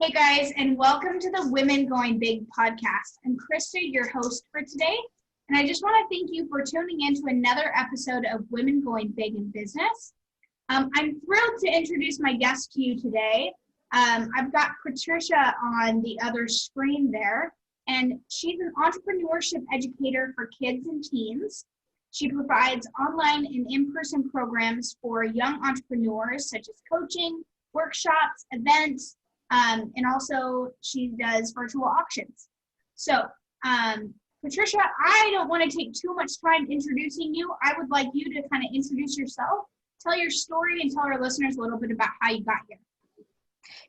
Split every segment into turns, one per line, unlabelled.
Hey guys, and welcome to the Women Going Big podcast. I'm Krista, your host for today, and I just want to thank you for tuning in to another episode of Women Going Big in Business. I'm thrilled to introduce my guest to you today. I've got Patricia on the other screen there, and she's an entrepreneurship educator for kids and teens. She provides online and in-person programs for young entrepreneurs, such as coaching, workshops, events, and also she does virtual auctions. So, Patricia, I don't want to take too much time introducing you. I would like you to kind of introduce yourself, tell your story, and tell our listeners a little bit about how you got here.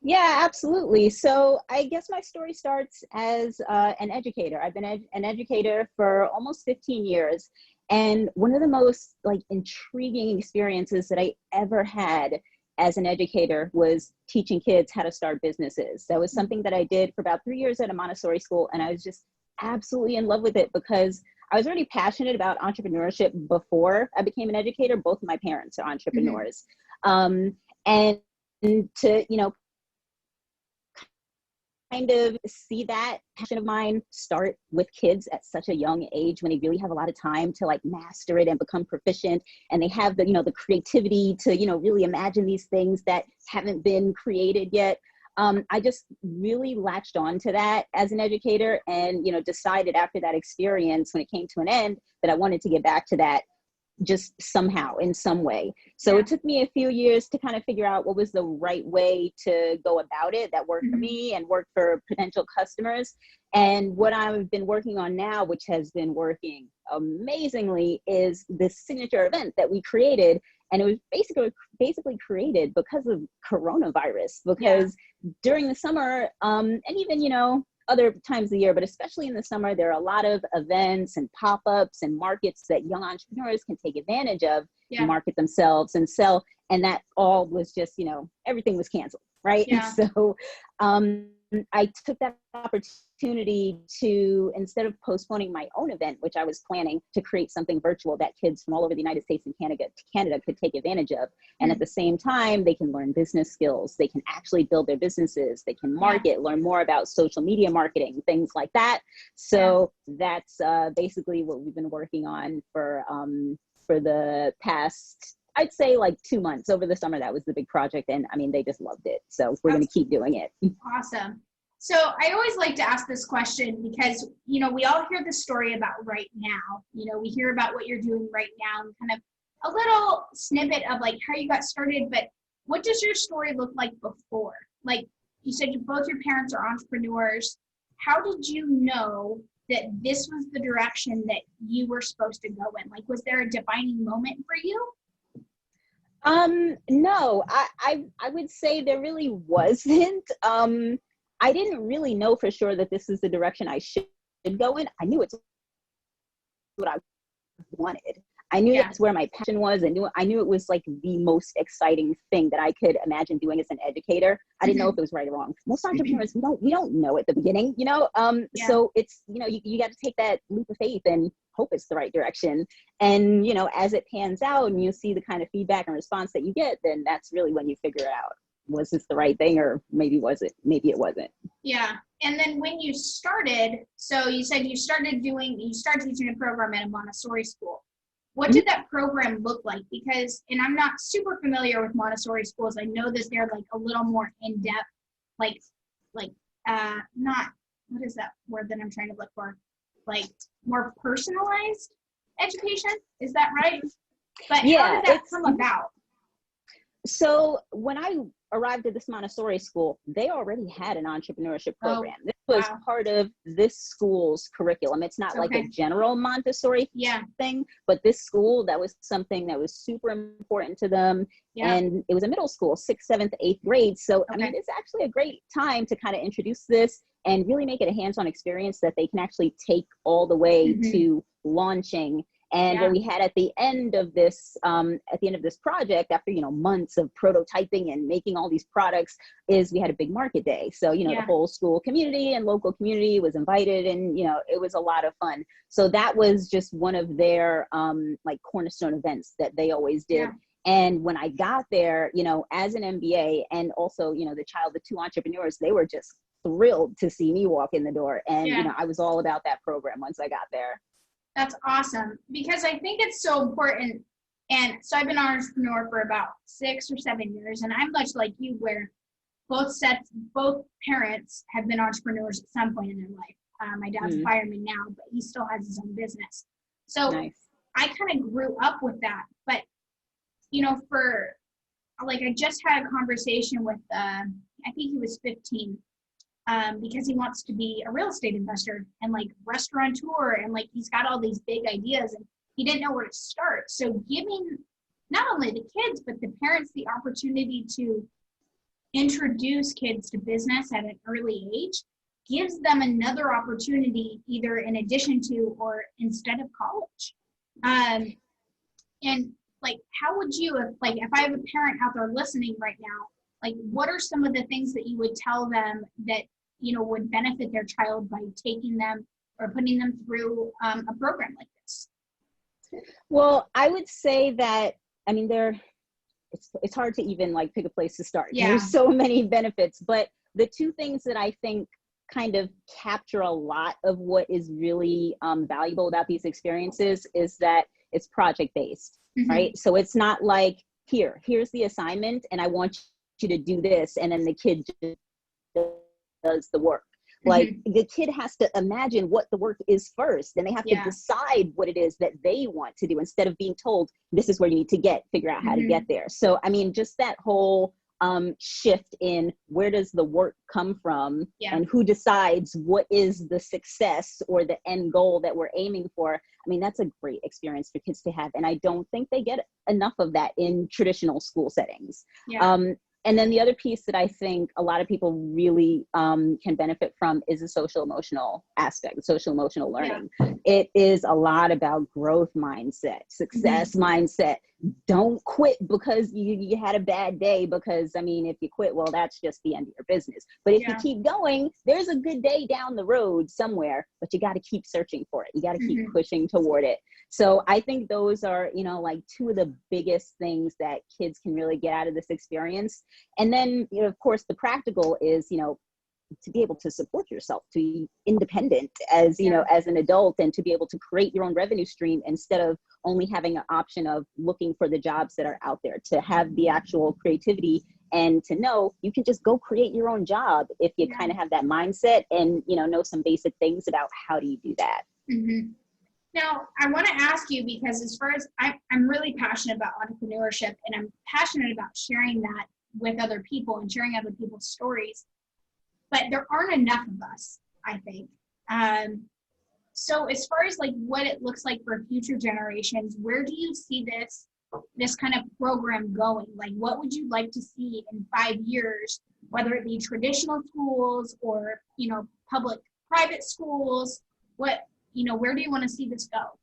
Yeah, absolutely. So I guess my story starts as an educator. I've been an educator for almost 15 years. And one of the most intriguing experiences that I ever had as an educator was teaching kids how to start businesses. That was something that I did for about 3 years at a Montessori school. And I was just absolutely in love with it because I was already passionate about entrepreneurship before I became an educator. Both of my parents are entrepreneurs. And to, kind of see that passion of mine start with kids at such a young age when they really have a lot of time to master it and become proficient, and they have the creativity to really imagine these things that haven't been created yet. I just really latched on to that as an educator and decided after that experience, when it came to an end, that I wanted to get back to that just somehow in some way. So it took me a few years to kind of figure out what was the right way to go about it that worked for me and worked for potential customers. And what I've been working on now, which has been working amazingly, is this signature event that we created. And it was basically created because of coronavirus, because during the summer, and even, other times of the year, but especially in the summer, there are a lot of events and pop-ups and markets that young entrepreneurs can take advantage of to market themselves and sell. And that all was just, everything was canceled, right?
Yeah.
So I took that opportunity to, instead of postponing my own event, which I was planning, to create something virtual that kids from all over the United States and Canada could take advantage of. And at the same time, they can learn business skills. They can actually build their businesses. They can market, learn more about social media marketing, things like that. So that's basically what we've been working on for the past, I'd say 2 months. Over the summer, that was the big project. And I mean, they just loved it. So we're going to keep doing it.
Awesome. So I always like to ask this question because, we all hear the story about right now. We hear about what you're doing right now and kind of a little snippet of how you got started. But what does your story look like before? Like you said, both your parents are entrepreneurs. How did you know that this was the direction that you were supposed to go in? Was there a defining moment for you?
No, I would say there really wasn't. I didn't really know for sure that this is the direction I should go in. I knew it's what I wanted. I knew that's where my passion was. I knew it was the most exciting thing that I could imagine doing as an educator. I didn't know if it was right or wrong. Most entrepreneurs, we don't know at the beginning, so it's, you got to take that leap of faith and hope it's the right direction. And, as it pans out and you see the kind of feedback and response that you get, then that's really when you figure out, was this the right thing, or maybe it wasn't.
Yeah. And then when you started, so you said you started teaching a program at a Montessori school. What did that program look like? Because, and I'm not super familiar with Montessori schools. I know that they're a little more in-depth, not, what is that word that I'm trying to look for? More personalized education. Is that right? But how did that come about?
So when I arrived at this Montessori school, they already had an entrepreneurship program. This was part of this school's curriculum. It's not a general Montessori thing, but this school, that was something that was super important to them. And it was a middle school, 6th, 7th, 8th grade. So, I mean, it's actually a great time to kind of introduce this and really make it a hands-on experience that they can actually take all the way to launching. And what we had at the end of this project, after, months of prototyping and making all these products, is we had a big market day. So, the whole school community and local community was invited, and, it was a lot of fun. So that was just one of their cornerstone events that they always did. And when I got there, you know, as an MBA and also, you know, the child of two entrepreneurs, they were just thrilled to see me walk in the door. And, you know, I was all about that program once I got there.
That's awesome, because I think it's so important. And so I've been an entrepreneur for about 6 or 7 years, and I'm much like you, where both parents have been entrepreneurs at some point in their life. My dad's a fireman now, but he still has his own business. So I kind of grew up with that. But, you know, I just had a conversation with, I think he was 15, because he wants to be a real estate investor and like restaurateur, and like he's got all these big ideas and he didn't know where to start. So giving not only the kids, but the parents the opportunity to introduce kids to business at an early age gives them another opportunity, either in addition to or instead of college. And like, how would you, if I have a parent out there listening right now, like, what are some of the things that you would tell them that, you know, would benefit their child by taking them or putting them through a program like this?
Well, I would say that, I mean, it's hard to even like pick a place to start.
Yeah.
There's so many benefits, but the two things that I think kind of capture a lot of what is really valuable about these experiences is that it's project-based, right? So it's not like, here's the assignment and I want you to do this, and then the kid just does the work. Like the kid has to imagine what the work is first, then they have to decide what it is that they want to do instead of being told, this is where you need to figure out how to get there. So, I mean, just that whole shift in where does the work come from and who decides what is the success or the end goal that we're aiming for. I mean, that's a great experience for kids to have. And I don't think they get enough of that in traditional school settings. And then the other piece that I think a lot of people really can benefit from is the social emotional aspect, social emotional learning. It is a lot about growth mindset, success mindset. Don't quit because you had a bad day, because, I mean, if you quit, well, that's just the end of your business. But if you keep going, there's a good day down the road somewhere, but you got to keep searching for it. You got to keep pushing toward it. So I think those are, you know, like two of the biggest things that kids can really get out of this experience. And then, you know, of course, the practical is, you know, to be able to support yourself, to be independent as, you know, as an adult, and to be able to create your own revenue stream instead of only having an option of looking for the jobs that are out there, to have the actual creativity and to know you can just go create your own job if you kind of have that mindset and, you know some basic things about how do you do that.
Now, I want to ask you, because as far as I'm really passionate about entrepreneurship, and I'm passionate about sharing that with other people and sharing other people's stories, but there aren't enough of us, I think. So as far as like what it looks like for future generations, where do you see this kind of program going? Like, what would you like to see in 5 years, whether it be traditional schools or, you know, public private schools? Where do you want to see this go?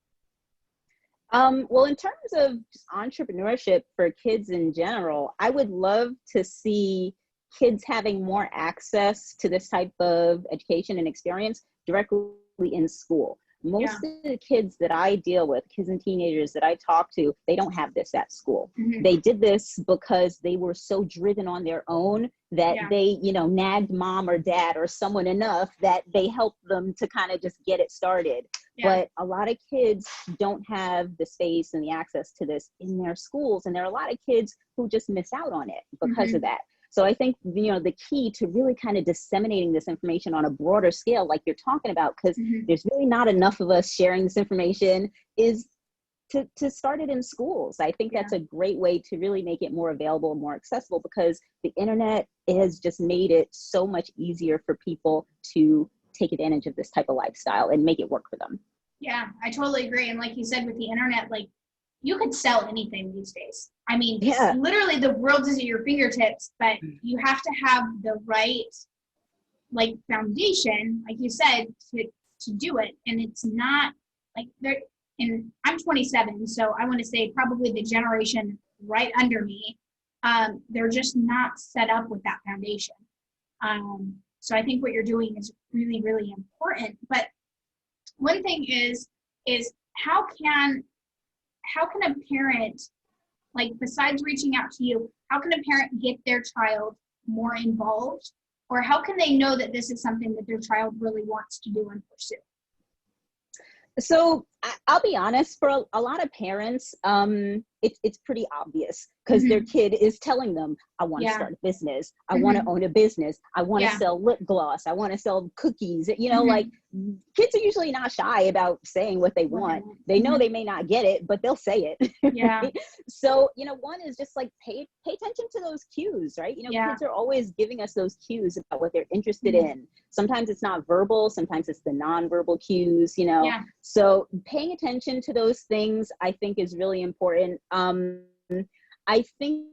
Well, in terms of entrepreneurship for kids in general, I would love to see kids having more access to this type of education and experience directly in school. Most of the kids that I deal with, kids and teenagers that I talk to, they don't have this at school. They did this because they were so driven on their own that they, you know, nagged mom or dad or someone enough that they helped them to kind of just get it started. But a lot of kids don't have the space and the access to this in their schools. And there are a lot of kids who just miss out on it because of that. So I think, you know, the key to really kind of disseminating this information on a broader scale, like you're talking about, because there's really not enough of us sharing this information, is to start it in schools. I think that's a great way to really make it more available and more accessible, because the internet has just made it so much easier for people to take advantage of this type of lifestyle and make it work for them.
Yeah, I totally agree. And like you said, with the internet, like, you could sell anything these days. I mean, literally the world is at your fingertips, but you have to have the right, like, foundation, like you said, to do it. And it's not like and I'm 27, so I want to say probably the generation right under me, they're just not set up with that foundation. So I think what you're doing is really, really important. But one thing is how can a parent Like, besides reaching out to you, how can a parent get their child more involved? Or how can they know that this is something that their child really wants to do and pursue?
So I'll be honest, for a lot of parents, it's pretty obvious because their kid is telling them, I want to start a business. I want to own a business. I want to sell lip gloss. I want to sell cookies. You know, like kids are usually not shy about saying what they want. They know they may not get it, but they'll say it.
Yeah.
Right? So, you know, one is just like pay attention to those cues, right? You know, kids are always giving us those cues about what they're interested in. Sometimes it's not verbal. Sometimes it's the nonverbal cues, you know.
Yeah.
So paying attention to those things, I think, is really important. I think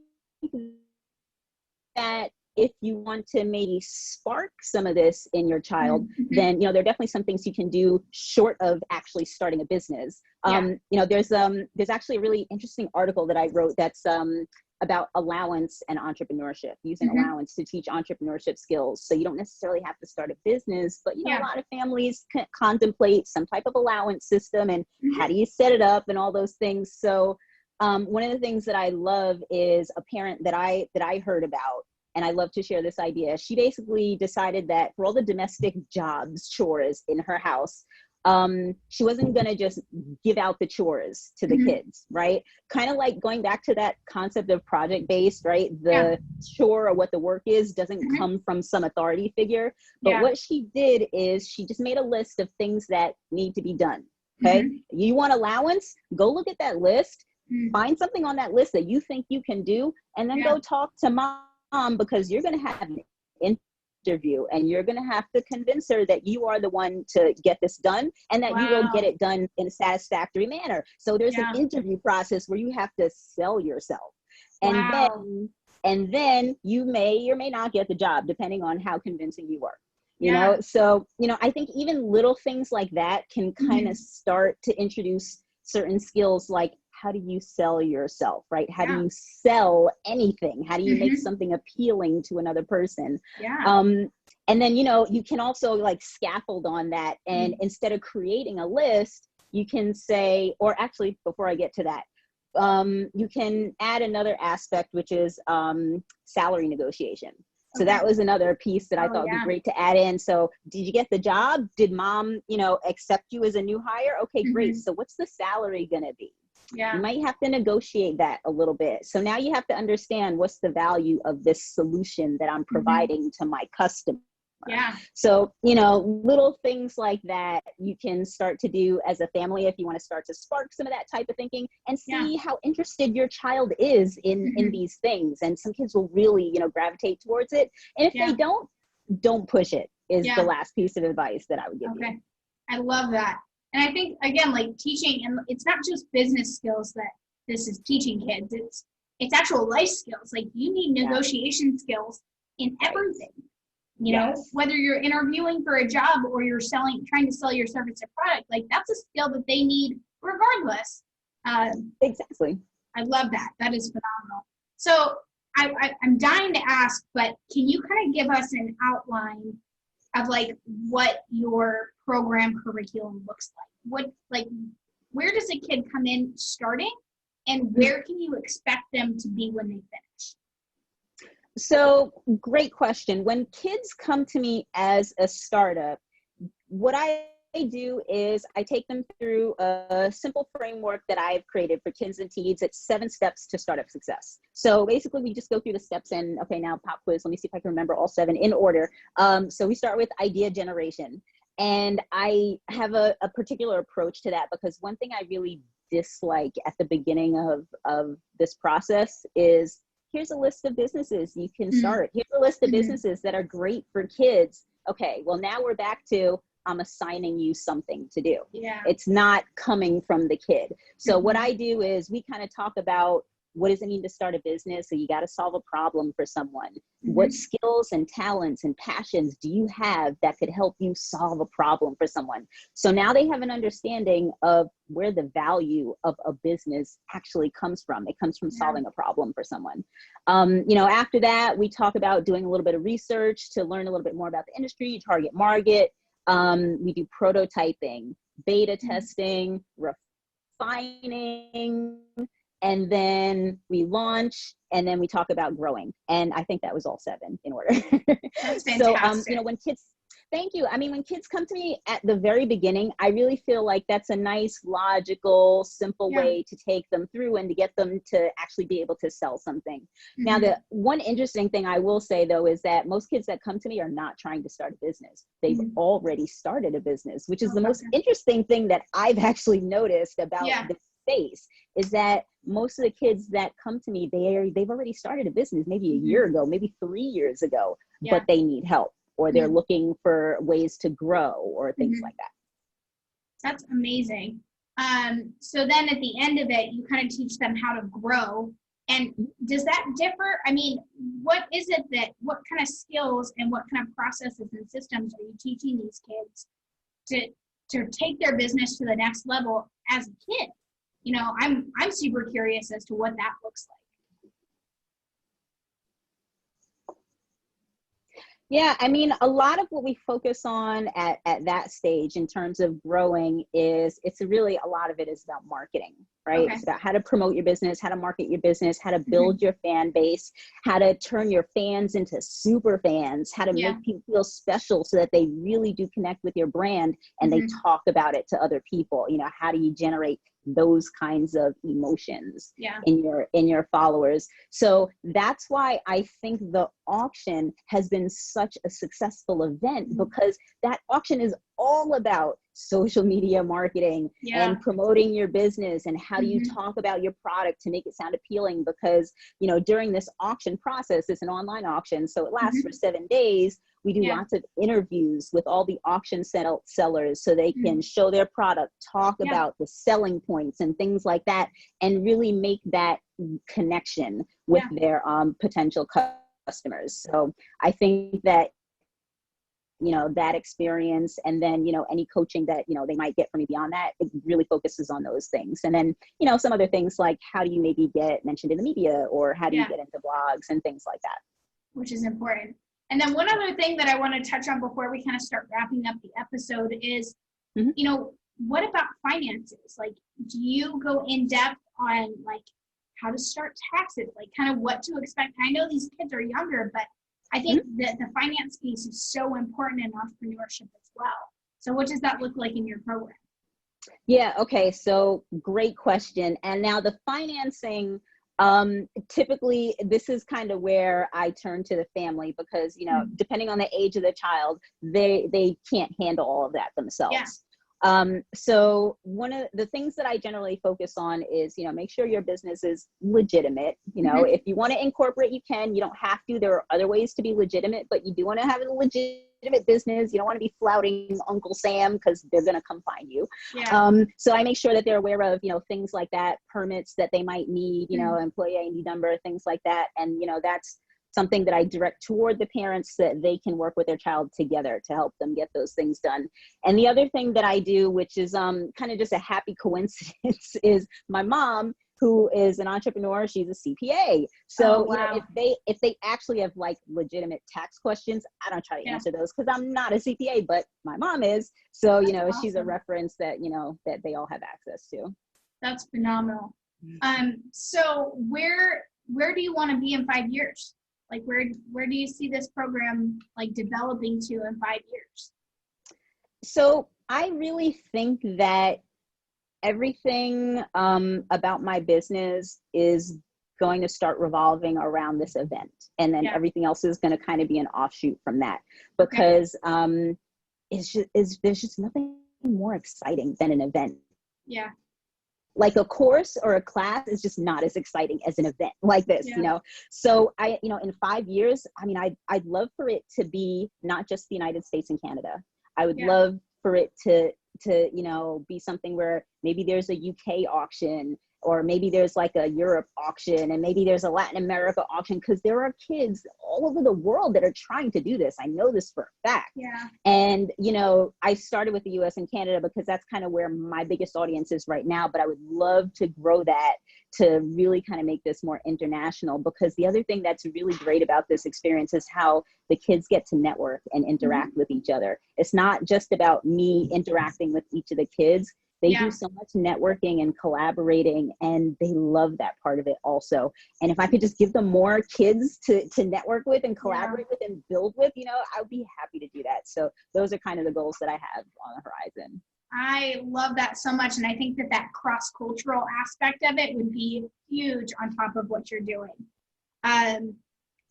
that if you want to maybe spark some of this in your child, then, you know, there are definitely some things you can do short of actually starting a business. You know, there's actually a really interesting article that I wrote that's about allowance and entrepreneurship, using allowance to teach entrepreneurship skills. So you don't necessarily have to start a business, but, you know, a lot of families contemplate some type of allowance system and how do you set it up and all those things. So one of the things that I love is a parent that I heard about, and I love to share this idea. She basically decided that for all the domestic jobs, chores in her house, she wasn't going to just give out the chores to the kids, right? Kind of like going back to that concept of project-based, right? The chore or what the work is doesn't come from some authority figure. But what she did is she just made a list of things that need to be done, okay? You want allowance? Go look at that list. Find something on that list that you think you can do, and then go talk to mom, because you're going to have an interview and you're going to have to convince her that you are the one to get this done and that you will get it done in a satisfactory manner. So there's an interview process where you have to sell yourself. And then you may or may not get the job depending on how convincing you are. You know, so, you know, I think even little things like that can kind of start to introduce certain skills, like how do you sell yourself, right? How do you sell anything? How do you make something appealing to another person? And then, you know, you can also like scaffold on that. And instead of creating a list, you can say, or actually, before I get to that, you can add another aspect, which is salary negotiation. So that was another piece that I thought would be great to add in. So did you get the job? Did mom, you know, accept you as a new hire? Okay, great. So what's the salary going to be? You might have to negotiate that a little bit. So now you have to understand what's the value of this solution that I'm providing to my customer. So, you know, little things like that you can start to do as a family if you want to start to spark some of that type of thinking and see how interested your child is in these things. And some kids will really, you know, gravitate towards it. And if they don't push it, is the last piece of advice that I would give you.
I love that. And I think, again, like teaching, and it's not just business skills that this is teaching kids, it's actual life skills. Like you need negotiation skills in everything. You know, whether you're interviewing for a job or you're trying to sell your service or product, like that's a skill that they need regardless.
Exactly.
I love that. That is phenomenal. So I'm dying to ask, but can you kind of give us an outline of like what your program curriculum looks like? Where does a kid come in starting, and where can you expect them to be when they finish?
So great question. When kids come to me as a startup, what I do is I take them through a simple framework that I've created for kids and teens. It's 7 steps to startup success. So basically we just go through the steps and, okay, now pop quiz. Let me see if I can remember all 7 in order. So we start with idea generation. And I have a particular approach to that because one thing I really dislike at the beginning of this process is, here's a list of businesses you can start. Here's a list of businesses that are great for kids. Okay, well now we're back to, I'm assigning you something to do. It's not coming from the kid. So what I do is we kind of talk about, what does it mean to start a business? So you got to solve a problem for someone. What skills and talents and passions do you have that could help you solve a problem for someone? So now they have an understanding of where the value of a business actually comes from. It comes from solving a problem for someone. You know, after that, we talk about doing a little bit of research to learn a little bit more about the industry, target market. We do prototyping, beta testing, refining, and then we launch, and then we talk about growing. And I think that was all 7 in order.
That's
So,
fantastic.
when kids, thank you. I mean, when kids come to me at the very beginning, I really feel like that's a nice, logical, simple way to take them through and to get them to actually be able to sell something. Now, the one interesting thing I will say, though, is that most kids that come to me are not trying to start a business. They've already started a business, which is the most interesting thing that I've actually noticed about this space, is that most of the kids that come to me, they've already started a business maybe a year ago, maybe 3 years ago, but they need help, or they're looking for ways to grow or things like that.
That's amazing. So then at the end of it, you kind of teach them how to grow. And does that differ? I mean, what kind of skills and what kind of processes and systems are you teaching these kids to take their business to the next level as a kid? You know, I'm super curious as to what that looks like.
Yeah, I mean, a lot of what we focus on at that stage in terms of growing is a lot of it is about marketing, right?
Okay.
It's about how to promote your business, how to market your business, how to build your fan base, how to turn your fans into super fans, how to make people feel special so that they really do connect with your brand and they talk about it to other people. You know, how do you generate those kinds of emotions in your followers? So that's why I think the auction has been such a successful event, because that auction is all about social media marketing and promoting your business, and how do you talk about your product to make it sound appealing. Because, you know, during this auction process, it's an online auction, so it lasts for 7 days. We do lots of interviews with all the auction sellers so they can show their product, talk about the selling points and things like that, and really make that connection with their potential customers. So I think that, you know, that experience, and then, you know, any coaching that, you know, they might get from me beyond that, it really focuses on those things. And then, you know, some other things like how do you maybe get mentioned in the media, or how do you get into blogs and things like that.
Which is important. And then one other thing that I want to touch on before we kind of start wrapping up the episode is, you know, what about finances? Like, do you go in depth on like how to start taxes, like kind of what to expect? I know these kids are younger, but I think that the finance piece is so important in entrepreneurship as well. So what does that look like in your program?
Yeah, okay, so great question. And now the financing, typically this is kind of where I turn to the family, because, you know, depending on the age of the child, they can't handle all of that themselves. So one of the things that I generally focus on is, you know, make sure your business is legitimate. You know, if you want to incorporate, you can. You don't have to. There are other ways to be legitimate, but you do want to have a legitimate business. You don't want to be flouting Uncle Sam, because they're going to come find you. So I make sure that they're aware of, you know, things like that, permits that they might need, you know, employee ID number, things like that. And, you know, that's something that I direct toward the parents, so that they can work with their child together to help them get those things done. And the other thing that I do, which is kind of just a happy coincidence, is my mom, who is an entrepreneur, she's a CPA. So you know, if they actually have like legitimate tax questions, I don't try to answer those, because I'm not a CPA, but my mom is. So, you know, she's a reference that, you know, that they all have access to.
That's phenomenal. So where do you want to be in 5 years? Like, where do you see this program like developing to in 5 years? So
I really think that everything about my business is going to start revolving around this event, and then everything else is going to kind of be an offshoot from that, because there's just nothing more exciting than an event. Like a course or a class is just not as exciting as an event like this, you know? So you know, in 5 years, I mean, I'd love for it to be not just the United States and Canada. I would love for it to, you know, be something where maybe there's a UK auction, or maybe there's like a Europe auction, and maybe there's a Latin America auction, because there are kids all over the world that are trying to do this. I know this for a fact. And, you know, I started with the US and Canada because that's kind of where my biggest audience is right now, but I would love to grow that to really kind of make this more international, because the other thing that's really great about this experience is how the kids get to network and interact with each other. It's not just about me interacting with each of the kids. They
Yeah.
do so much networking and collaborating, and they love that part of it also. And if I could just give them more kids to network with and collaborate with and build with, I would be happy to do that. So those are kind of the goals that I have on the horizon.
I love that so much. And I think that cross-cultural aspect of it would be huge on top of what you're doing.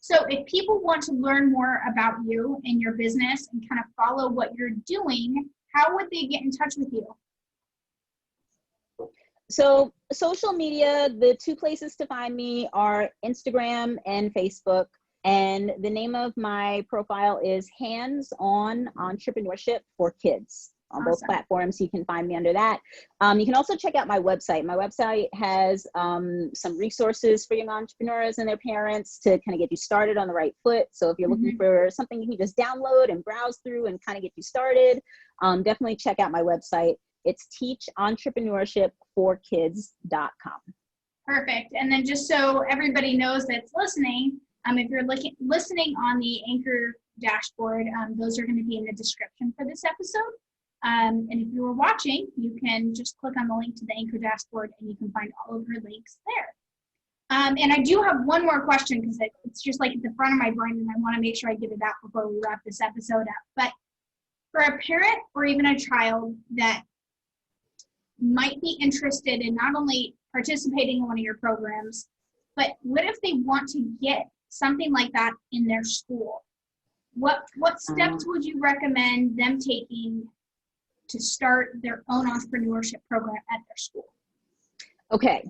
So if people want to learn more about you and your business and kind of follow what you're doing, how would they get in touch with you?
So social media, the two places to find me are Instagram and Facebook. And the name of my profile is Hands On Entrepreneurship for Kids on both platforms. You can find me under that. You can also check out my website. My website has some resources for young entrepreneurs and their parents to kind of get you started on the right foot. So if you're looking for something you can just download and browse through and kind of get you started, definitely check out my website. It's teachentrepreneurshipforkids.com.
Perfect. And then just so everybody knows that's listening, if you're listening on the Anchor dashboard, those are going to be in the description for this episode. And if you were watching, you can just click on the link to the Anchor dashboard and you can find all of her links there. And I do have one more question because it's just like at the front of my brain and I want to make sure I get it out before we wrap this episode up. But for a parent or even a child that might be interested in not only participating in one of your programs, but what if they want to get something like that in their school? What steps would you recommend them taking to start their own entrepreneurship program at their school?
Okay.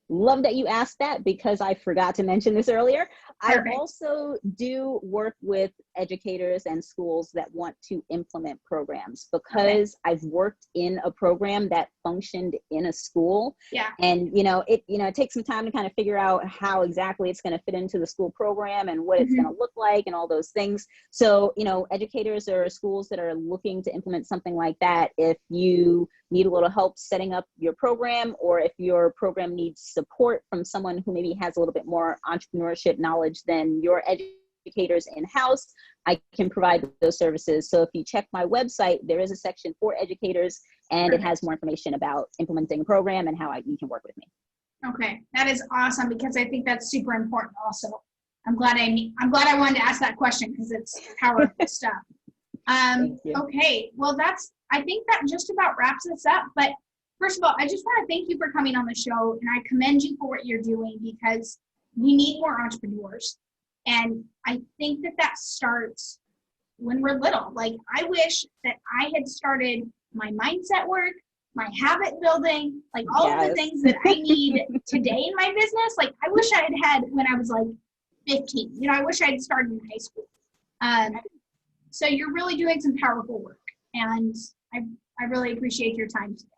Love that you asked that because I forgot to mention this earlier.
Perfect.
I also do work with educators and schools that want to implement programs because I've worked in a program that functioned in a school.
Yeah.
And, it takes some time to kind of figure out how exactly it's going to fit into the school program and what it's going to look like and all those things. So, educators or schools that are looking to implement something like that, if you need a little help setting up your program, or if your program needs support from someone who maybe has a little bit more entrepreneurship knowledge than your educators in-house, I can provide those services. So if you check my website, there is a section for educators and it has more information about implementing a program and how you can work with me.
Okay, that is awesome because I think that's super important also. I'm glad I wanted to ask that question because it's powerful stuff. Okay, well I think that just about wraps us up. But first of all, I just want to thank you for coming on the show, and I commend you for what you're doing because we need more entrepreneurs. And I think that starts when we're little. Like, I wish that I had started my mindset work, my habit building, like all of the things that I need today in my business. Like, I wish I had when I was like 15. I wish I had started in high school. So you're really doing some powerful work, and I really appreciate your time today.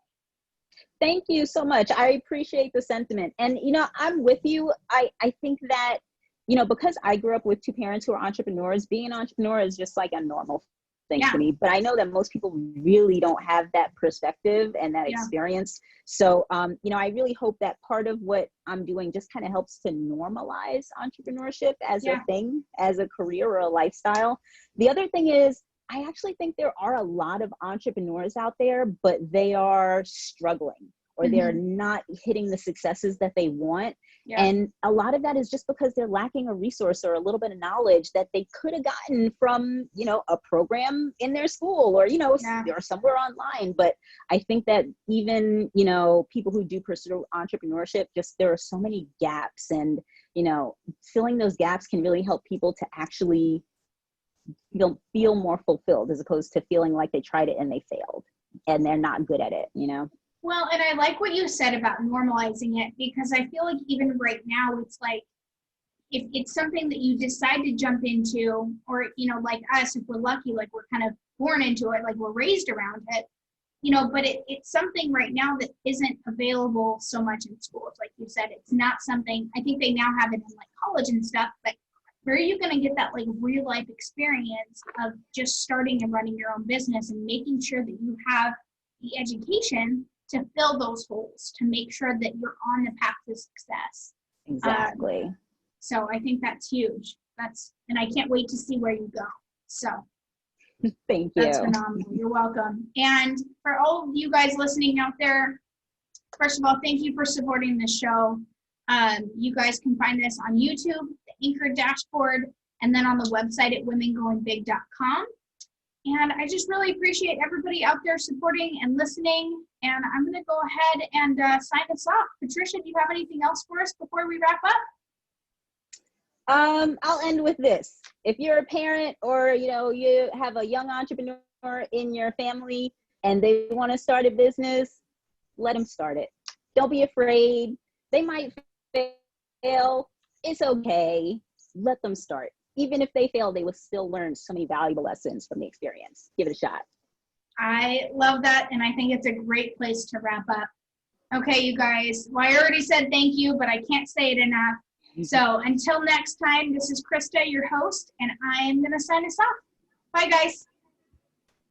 Thank you so much. I appreciate the sentiment. And, I'm with you. I think that, because I grew up with two parents who are entrepreneurs, being an entrepreneur is just like a normal thing to me. But I know that most people really don't have that perspective and that experience. So, I really hope that part of what I'm doing just kind of helps to normalize entrepreneurship as a thing, as a career or a lifestyle. The other thing is, I actually think there are a lot of entrepreneurs out there, but they are struggling or they're not hitting the successes that they want. Yeah. And a lot of that is just because they're lacking a resource or a little bit of knowledge that they could have gotten from, a program in their school or, or somewhere online. But I think that even, people who do pursue entrepreneurship, there are so many gaps, and, filling those gaps can really help people to actually feel more fulfilled, as opposed to feeling like they tried it and they failed and they're not good at it,
Well, and I like what you said about normalizing it, because I feel like even right now, it's like, if it's something that you decide to jump into, or, like us, if we're lucky, like we're kind of born into it, like we're raised around it, but it's something right now that isn't available so much in schools. Like you said, it's not something, I think they now have it in like college and stuff, but where are you going to get that like real life experience of just starting and running your own business and making sure that you have the education to fill those holes, to make sure that you're on the path to success?
Exactly.
So I think that's huge. And I can't wait to see where you go. So
Thank
That's
you.
phenomenal. You're welcome. And for all of you guys listening out there, first of all, thank you for supporting this show. You guys can find this on YouTube, the Anchor dashboard, and then on the website at womengoingbig.com. And I just really appreciate everybody out there supporting and listening. And I'm going to go ahead and sign us off. Patricia, do you have anything else for us before we wrap up?
I'll end with this. If you're a parent or, you have a young entrepreneur in your family and they want to start a business, let them start it. Don't be afraid. They might fail. It's okay. Let them start. Even if they fail, they will still learn so many valuable lessons from the experience. Give it a shot.
I love that, and I think it's a great place to wrap up. Okay, you guys. Well, I already said thank you, but I can't say it enough. So until next time, this is Krista, your host, and I am going to sign us off. Bye, guys.